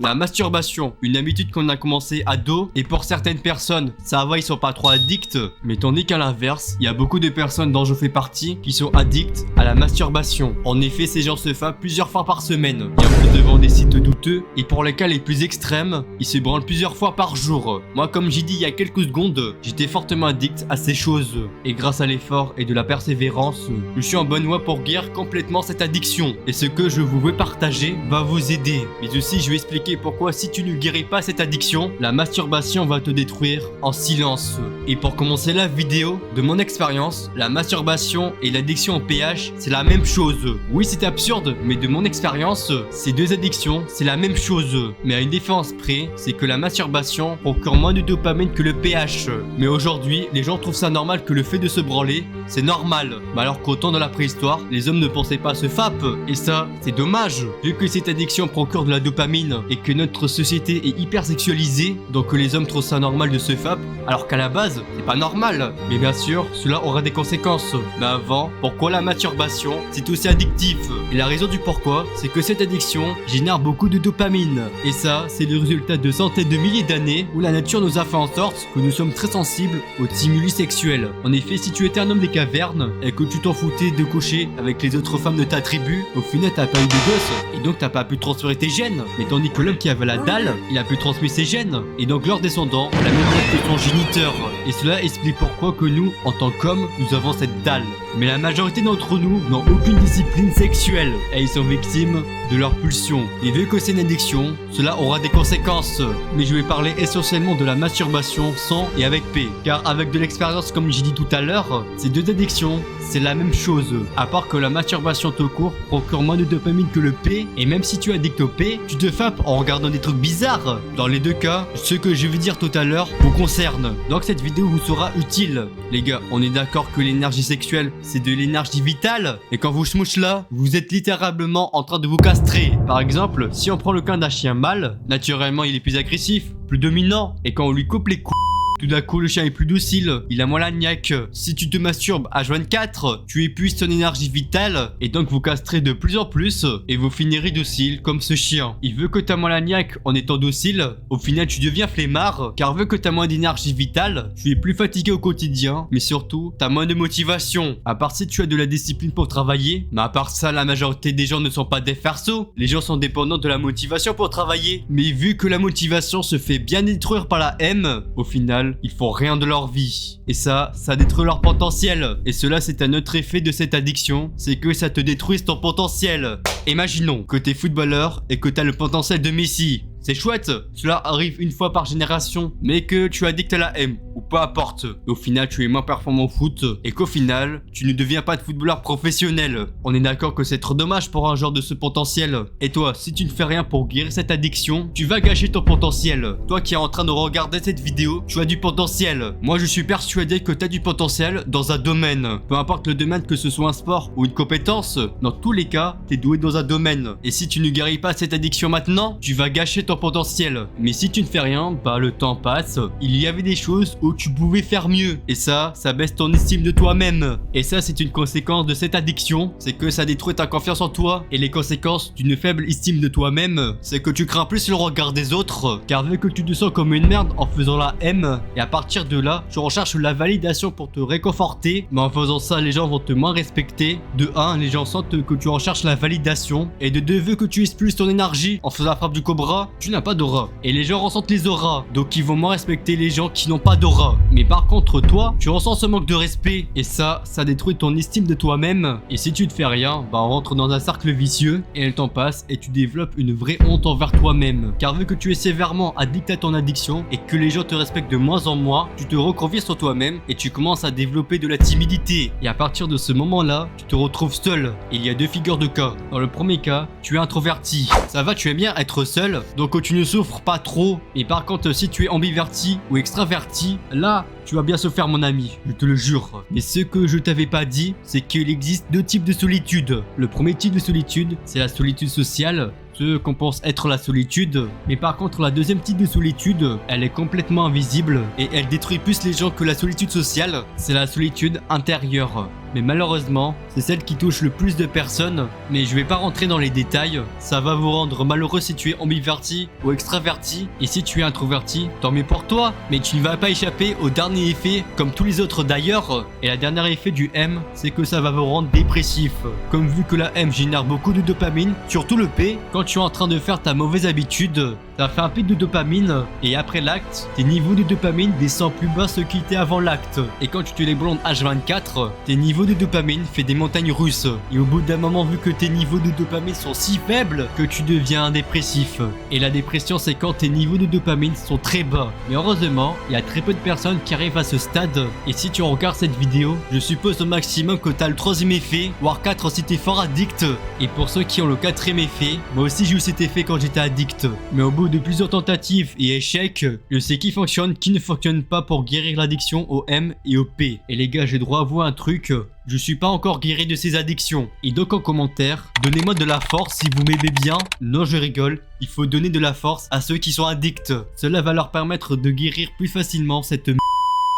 La masturbation, une habitude qu'on a commencé ado, et pour certaines personnes, ça va, ils sont pas trop addicts, mais tandis qu'à l'inverse, il y a beaucoup de personnes dont je fais partie qui sont addicts à la masturbation. En effet, ces gens se font plusieurs fois par semaine, bien plus devant des sites douteux, et pour les cas les plus extrêmes, ils se branlent plusieurs fois par jour. Moi, comme j'ai dit il y a quelques secondes, j'étais fortement addict à ces choses, et grâce à l'effort et de la persévérance, je suis en bonne voie pour guérir complètement cette addiction, et ce que je vous veux partager va vous aider, mais aussi je vais expliquer pourquoi si tu ne guéris pas cette addiction, la masturbation va te détruire en silence. Et pour commencer la vidéo, de mon expérience, la masturbation et l'addiction au pH, c'est la même chose. Oui, c'est absurde, mais de mon expérience, ces deux addictions, c'est la même chose. Mais à une différence près, c'est que la masturbation procure moins de dopamine que le pH. Mais aujourd'hui, les gens trouvent ça normal que le fait de se branler, c'est normal. Mais alors qu'au temps de la préhistoire, les hommes ne pensaient pas à se FAP. Et ça, c'est dommage. Vu que cette addiction procure de la dopamine et que notre société est hyper sexualisée, donc les hommes trouvent ça normal de se FAP, alors qu'à la base, c'est pas normal. Mais bien sûr, cela aura des conséquences. Mais avant, pourquoi la masturbation, c'est aussi addictif? Et la raison du pourquoi, c'est que cette addiction génère beaucoup de dopamine. Et ça, c'est le résultat de centaines de milliers d'années où la nature nous a fait en sorte que nous sommes très sensibles aux stimuli sexuels. En effet, si tu étais un homme des cavernes et que tu t'en foutais de coucher avec les autres femmes de ta tribu, au final t'as pas eu de gosse et donc t'as pas pu transférer tes gènes. Mais tandis que l'homme qui avait la dalle, il a pu transmettre ses gènes. Et donc leurs descendants ont la même dalle que son géniteur. Et cela explique pourquoi que nous, en tant qu'hommes, nous avons cette dalle. Mais la majorité d'entre nous n'ont aucune discipline sexuelle et ils sont victimes de leur pulsion. Et vu que c'est une addiction, cela aura des conséquences. Mais je vais parler essentiellement de la masturbation sans et avec P. Car avec de l'expérience, comme j'ai dit tout à l'heure, ces deux addictions, c'est la même chose. À part que la masturbation tout court procure moins de dopamine que le P. Et même si tu es addict au P, tu te fapes en regardant des trucs bizarres. Dans les deux cas, ce que je vais dire tout à l'heure vous concerne. Donc cette vidéo vous sera utile. Les gars, on est d'accord que l'énergie sexuelle, c'est de l'énergie vitale. Et quand vous schmouchez là, vous êtes littéralement en train de vous castrer. Par exemple, si on prend le cas d'un chien mâle, naturellement il est plus agressif, plus dominant. Et quand on lui coupe les coups, tout d'un coup, le chien est plus docile, il a moins la niaque. Si tu te masturbes à H24, tu épuises ton énergie vitale et donc vous castrez de plus en plus et vous finirez docile comme ce chien. Il veut que t'as moins la niaque en étant docile, au final tu deviens flemmard car vu que t'as moins d'énergie vitale, tu es plus fatigué au quotidien, mais surtout t'as moins de motivation. À part si tu as de la discipline pour travailler, mais à part ça, la majorité des gens ne sont pas des farceaux. Les gens sont dépendants de la motivation pour travailler. Mais vu que la motivation se fait bien détruire par la haine, au final, ils font rien de leur vie. Et ça détruit leur potentiel. Et cela, c'est un autre effet de cette addiction, c'est que ça te détruit ton potentiel. Imaginons que t'es footballeur et que t'as le potentiel de Messi. C'est chouette, cela arrive une fois par génération, mais que tu es addict à la M, ou peu importe. Au final, tu es moins performant au foot, et qu'au final, tu ne deviens pas de footballeur professionnel. On est d'accord que c'est trop dommage pour un joueur de ce potentiel. Et toi, si tu ne fais rien pour guérir cette addiction, tu vas gâcher ton potentiel. Toi qui es en train de regarder cette vidéo, tu as du potentiel. Moi, je suis persuadé que tu as du potentiel dans un domaine. Peu importe le domaine, que ce soit un sport ou une compétence, dans tous les cas, tu es doué dans un domaine. Et si tu ne guéris pas cette addiction maintenant, tu vas gâcher ton potentiel. Mais si tu ne fais rien, bah le temps passe. Il y avait des choses où tu pouvais faire mieux. Et ça baisse ton estime de toi-même. Et ça, c'est une conséquence de cette addiction. C'est que ça détruit ta confiance en toi. Et les conséquences d'une faible estime de toi-même, c'est que tu crains plus le regard des autres. Car vu que tu te sens comme une merde en faisant la M, et à partir de là, tu recherches la validation pour te réconforter. Mais en faisant ça, les gens vont te moins respecter. De 1, les gens sentent que tu recherches la validation. Et de 2, vu que tu expulses ton énergie en faisant la frappe du cobra, tu n'as pas d'aura. Et les gens ressentent les auras. Donc ils vont moins respecter les gens qui n'ont pas d'aura. Mais par contre, toi, tu ressens ce manque de respect. Et ça détruit ton estime de toi-même. Et si tu ne fais rien, bah on rentre dans un cercle vicieux. Et le temps passe et tu développes une vraie honte envers toi-même. Car vu que tu es sévèrement addict à ton addiction et que les gens te respectent de moins en moins, tu te reconfies sur toi-même et tu commences à développer de la timidité. Et à partir de ce moment-là, tu te retrouves seul. Et il y a deux figures de cas. Dans le premier cas, tu es introverti. Ça va, tu aimes bien être seul. Donc tu ne souffres pas trop. Et par contre, si tu es ambiverti ou extraverti, là, tu vas bien souffrir mon ami, je te le jure. Mais ce que je t'avais pas dit, c'est qu'il existe deux types de solitude. Le premier type de solitude, c'est la solitude sociale. Ce qu'on pense être la solitude. Mais par contre, la deuxième type de solitude, elle est complètement invisible et elle détruit plus les gens que la solitude sociale. C'est la solitude intérieure. mais malheureusement, c'est celle qui touche le plus de personnes. Mais je vais pas rentrer dans les détails, ça va vous rendre malheureux si tu es ambiverti ou extraverti, et si tu es introverti, tant mieux pour toi, mais tu ne vas pas échapper au dernier effet comme tous les autres d'ailleurs. Et la dernière effet du M, c'est que ça va vous rendre dépressif. Comme vu que la M génère beaucoup de dopamine, surtout le P, quand tu es en train de faire ta mauvaise habitude, ça fait un pic de dopamine, et après l'acte, tes niveaux de dopamine descendent plus bas ce qu'ils étaient avant l'acte. Et quand tu te les blondes H24, tes niveaux de dopamine fait des montagnes russes. Et au bout d'un moment, vu que tes niveaux de dopamine sont si faibles, que tu deviens un dépressif. Et la dépression, c'est quand tes niveaux de dopamine sont très bas. Mais heureusement, il y a très peu de personnes qui arrivent à ce stade. Et si tu regardes cette vidéo, je suppose au maximum que tu as le 3e effet, voire 4 si t'es fort addict. Et pour ceux qui ont le 4e effet, moi aussi j'ai eu cet effet quand j'étais addict. Mais au bout de plusieurs tentatives et échecs, je sais qui fonctionne, qui ne fonctionne pas pour guérir l'addiction au M et au P. Et les gars, j'ai droit à vous un truc, je suis pas encore guéri de ces addictions. Et donc en commentaire, donnez-moi de la force si vous m'aimez bien. Non, je rigole, il faut donner de la force à ceux qui sont addicts. Cela va leur permettre de guérir plus facilement cette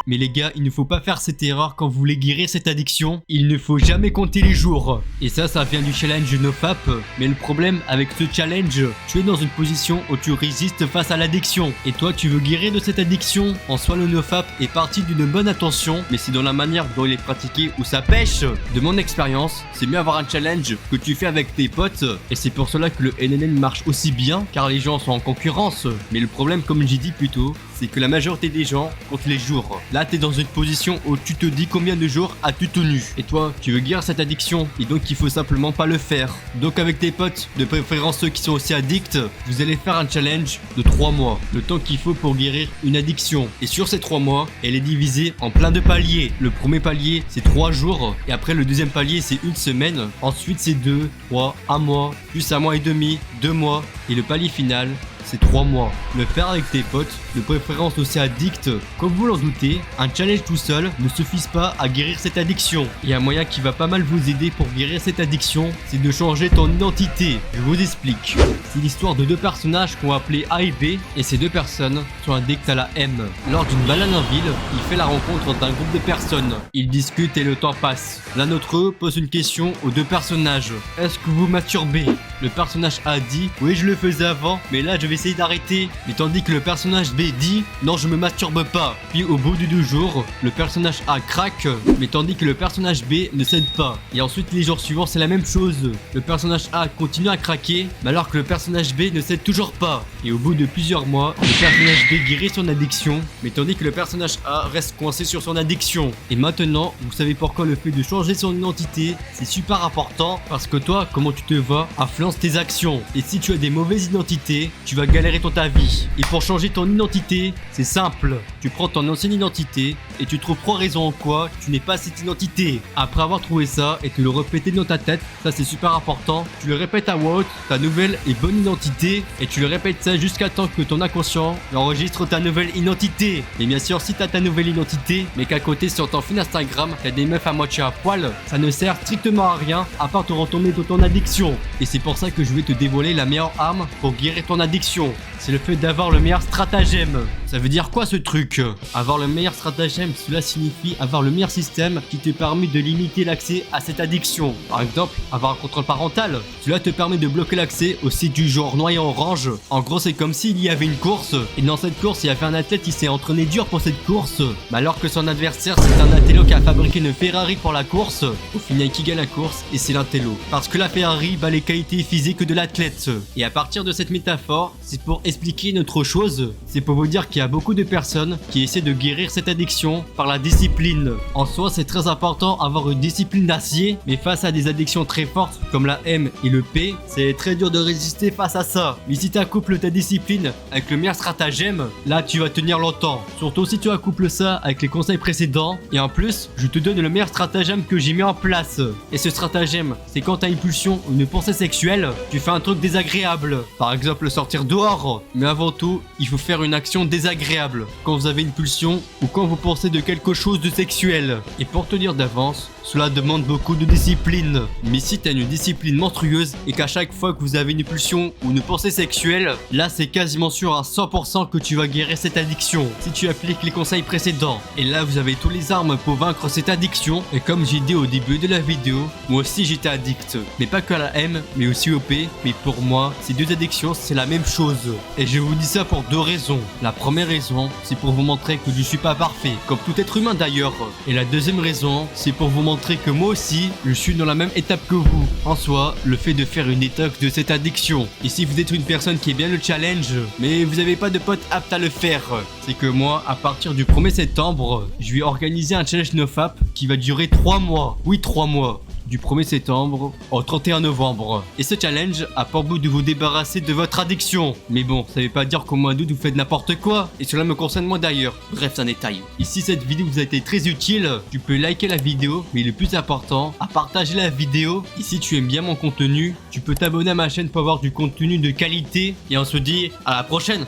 Mais les gars, il ne faut pas faire cette erreur quand vous voulez guérir cette addiction. Il ne faut jamais compter les jours. Et ça vient du challenge NoFap. Mais le problème avec ce challenge, tu es dans une position où tu résistes face à l'addiction. Et toi, tu veux guérir de cette addiction. En soi, le NoFap est parti d'une bonne intention, mais c'est dans la manière dont il est pratiqué où ça pêche. De mon expérience, c'est mieux avoir un challenge que tu fais avec tes potes. Et c'est pour cela que le NNN marche aussi bien, car les gens sont en concurrence. Mais le problème, comme j'ai dit plus tôt, c'est que la majorité des gens comptent les jours. Là, t'es dans une position où tu te dis combien de jours as-tu tenu. Et toi, tu veux guérir cette addiction, et donc il faut simplement pas le faire. Donc avec tes potes, de préférence ceux qui sont aussi addicts, vous allez faire un challenge de 3 mois. Le temps qu'il faut pour guérir une addiction. Et sur ces 3 mois, elle est divisée en plein de paliers. Le premier palier, c'est 3 jours. Et après, le deuxième palier, c'est 1 semaine. Ensuite, c'est 2, 3, 1 mois, plus 1 mois et demi, 2 mois. Et le palier final, c'est 3 mois. Le faire avec tes potes, de préférence aussi addicts. Comme vous l'en doutez, un challenge tout seul ne suffit pas à guérir cette addiction. Et un moyen qui va pas mal vous aider pour guérir cette addiction, c'est de changer ton identité. Je vous explique. C'est l'histoire de 2 personnages qu'on va appeler A et B, et ces 2 personnes sont addicts à la M. Lors d'une balade en ville, il fait la rencontre d'un groupe de personnes. Ils discutent et le temps passe. L'un d'entre eux pose une question aux 2 personnages. Est-ce que vous masturbez? Le personnage A dit oui, je le faisais avant, mais là je vais essayer d'arrêter. Mais tandis que le personnage B dit non, je me masturbe pas. Puis au bout de 2 jours, le personnage A craque, mais tandis que le personnage B ne cède pas. Et ensuite les jours suivants, c'est la même chose. Le personnage A continue à craquer, mais alors que le personnage B ne cède toujours pas. Et au bout de plusieurs mois, le personnage B guérit son addiction, mais tandis que le personnage A reste coincé sur son addiction. Et maintenant, vous savez pourquoi le fait de changer son identité, c'est super important, parce que toi, comment tu te vois, influence tes actions. Et si tu as des mauvaises identités, tu vas galérer dans ta vie. Et pour changer ton identité, c'est simple. Tu prends ton ancienne identité et tu trouves 3 raisons en quoi tu n'es pas cette identité. Après avoir trouvé ça et te le répéter dans ta tête, ça c'est super important. Tu le répètes à voix haute, ta nouvelle et bonne identité, et tu le répètes ça jusqu'à temps que ton inconscient enregistre ta nouvelle identité. Et bien sûr, si t'as ta nouvelle identité, mais qu'à côté sur ton fil Instagram, t'as des meufs à moitié à poil, ça ne sert strictement à rien à part te retomber dans ton addiction. Et c'est pour ça que je vais te dévoiler la meilleure arme pour guérir ton addiction. C'est le fait d'avoir le meilleur stratagème. Ça veut dire quoi ce truc? Avoir le meilleur stratagème, cela signifie avoir le meilleur système qui te permet de limiter l'accès à cette addiction. Par exemple, avoir un contrôle parental. Cela te permet de bloquer l'accès au site du genre noir et orange. En gros, c'est comme s'il y avait une course, et dans cette course, il y avait un athlète qui s'est entraîné dur pour cette course, mais alors que son adversaire, c'est un intello qui a fabriqué une Ferrari pour la course. Au final, qui gagne la course? Et c'est l'intello. Parce que la Ferrari bat les qualités physiques de l'athlète. Et à partir de cette métaphore, c'est pour expliquer une autre chose. C'est pour vous dire qu'il y a beaucoup de personnes qui essaient de guérir cette addiction par la discipline. En soi, c'est très important d'avoir une discipline d'acier, mais face à des addictions très fortes comme la M et le P, c'est très dur de résister face à ça. Mais si tu accouples ta discipline avec le meilleur stratagème, là tu vas tenir longtemps. Surtout si tu accouples ça avec les conseils précédents. Et en plus, je te donne le meilleur stratagème que j'ai mis en place. Et ce stratagème, c'est quand tu as une pulsion ou une pensée sexuelle, tu fais un truc désagréable. Par exemple, sortir dehors. libre. Mais avant tout, il faut faire une action désagréable quand vous avez une pulsion ou quand vous pensez de quelque chose de sexuel. Et pour te dire d'avance, cela demande beaucoup de discipline. Mais si tu as une discipline monstrueuse et qu'à chaque fois que vous avez une pulsion ou une pensée sexuelle, là c'est quasiment sûr à 100% que tu vas guérir cette addiction. Si tu appliques les conseils précédents. Et là vous avez tous les armes pour vaincre cette addiction. Et comme j'ai dit au début de la vidéo, moi aussi j'étais addict. Mais pas que à la M, mais aussi au P. Mais pour moi, ces deux addictions c'est la même chose. Et je vous dis ça pour deux raisons. La première raison, c'est pour vous montrer que je suis pas parfait, comme tout être humain d'ailleurs. Et la deuxième raison, c'est pour vous montrer que moi aussi, je suis dans la même étape que vous. En soi, le fait de faire une détox de cette addiction. Et si vous êtes une personne qui aime bien le challenge, mais vous n'avez pas de potes aptes à le faire, c'est que moi, à partir du 1er septembre, je vais organiser un challenge NoFap qui va durer 3 mois. Oui, 3 mois. Du 1er septembre au 31 novembre. Et ce challenge a pour but de vous débarrasser de votre addiction. Mais bon, ça veut pas dire qu'au mois d'août vous faites n'importe quoi. Et cela me concerne moi d'ailleurs. Bref, c'est un détail. Et si cette vidéo vous a été très utile, tu peux liker la vidéo. Mais le plus important, à partager la vidéo. Et si tu aimes bien mon contenu, tu peux t'abonner à ma chaîne pour avoir du contenu de qualité. Et on se dit à la prochaine.